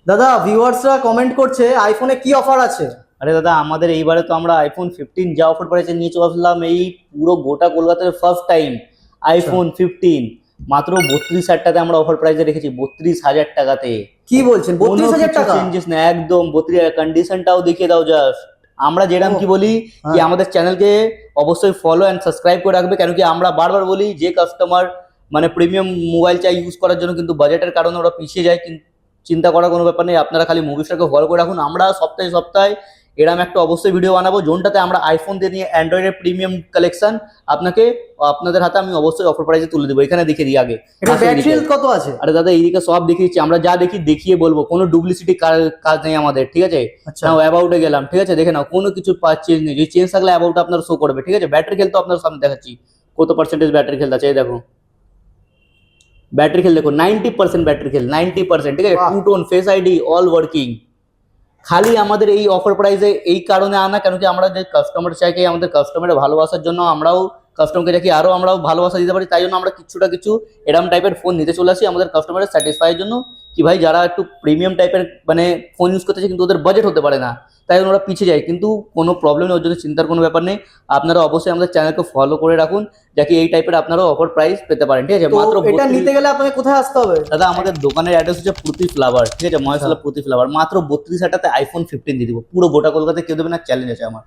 দাদা ভিউয়ার্সরা কমেন্ট করছে আইফোনে কি অফার আছে? আরে দাদা, আমাদের এইবারে তো আমরা আইফোন 15 যা অফার প্রাইসে নিয়ে চলে আসলাম, এই পুরো গোটা কলকাতার ফার্স্ট টাইম আইফোন 15 মাত্র 32,000 টাকাতে আমরা অফার প্রাইসে রেখেছি। 32,000 টাকাতে। কি বলছেন, 32,000 টাকা? চেঞ্জেস না, একদম 32,000। কন্ডিশনটাও দেখিয়ে দাও জাস্ট। আমরা যেরকম কি বলি কি আমাদের চ্যানেলকে অবশ্যই ফলো এন্ড সাবস্ক্রাইব করে রাখবে, কেন কি আমরা বারবার বলি যে কাস্টমার মানে প্রিমিয়াম মোবাইল চাই ইউজ করার জন্য, কিন্তু বাজেটের কারণে ওরা পিছিয়ে যায়। কিন্তু চিন্তা করার কোনো ব্যাপার নেই, আপনারা খালি মুভিসটাকে ফলো করে রাখুন। আমরা সপ্তাহে সপ্তাহে এরকম একটা অবশ্যই ভিডিও বানাবো, যোনটাতে আমরা আইফোন দিয়ে নিয়ে অ্যান্ড্রয়েডের প্রিমিয়াম কালেকশন আপনাদের হাতে আমি অবশ্যই অফার প্রাইসে তুলে দেবো। এখানে দেখে দিই আগে এটা ব্যাটারি হেলথ কত আছে? আরে দাদা, এইদিকে সব দেখিয়ে দিচ্ছি, আমরা যা দেখি দেখিয়ে বলবো, কোনো ডুপ্লিসিটি কাজ নেই আমাদের, ঠিক আছে? আচ্ছা। নাও অ্যাবাউটে গেলাম, ঠিক আছে, দেখে নাও কোনো কিছু চেঞ্জ নেই। যদি চেঞ্জ থাকলে অ্যাবাউট আপনার শো করবে, ঠিক আছে? ব্যাটারি খেলতে আপনার সামনে দেখাচ্ছি কত পার্সেন্টেজ ব্যাটারি খেলতে আছে। এই দেখো ব্যাটারি খেল, দেখো 90% ব্যাটারি খেল, 90%, ঠিক আছে? বাহ। 2 tone face ID all working. খালি আমাদের এই অফার প্রাইসে এই কারণে আনা, কেন কি আমরা যে কাস্টমার চাইকে আমাদের কাস্টমারের ভালোবাসার জন্য আমরাও কাস্টমারকে দেখি আরো আমরাও ভালোবাসা দিতে পারি, তাই জন্য আমরা কিছু এরম টাইপের ফোন নিতে চলে আসি আমাদের কাস্টমারের স্যাটিসফাইয়ের জন্য। কি ভাই, যারা একটু প্রিমিয়াম টাইপের মানে ফোন ইউজ করতেছে কিন্তু ওদের বাজেট হতে পারে না, তাই জন্য ওরা পিছিয়ে যায়। কিন্তু কোনো প্রবলেম নেই, ওর জন্য চিন্তার কোনো ব্যাপার নেই। আপনারা অবশ্যই আমাদের চ্যানেলকে ফলো করে রাখুন, যাতে এই টাইপের আপনারাও অফার প্রাইস পেতে পারেন, ঠিক আছে? তো মাত্র এটা নিতে গেলে আপনাকে কোথায় আসতে হবে? দাদা, আমাদের দোকানের অ্যাড্রেস হচ্ছে প্রতি ফ্লাওয়ার, ঠিক আছে? মহেশতলা প্রতি ফ্লাওয়ার। মাত্র 32,000 টাকাতে আইফোন 15 দিয়ে দিব, পুরো গোটা কলকাতায় কেউ দেবে না, চ্যালেঞ্জ আছে আমার।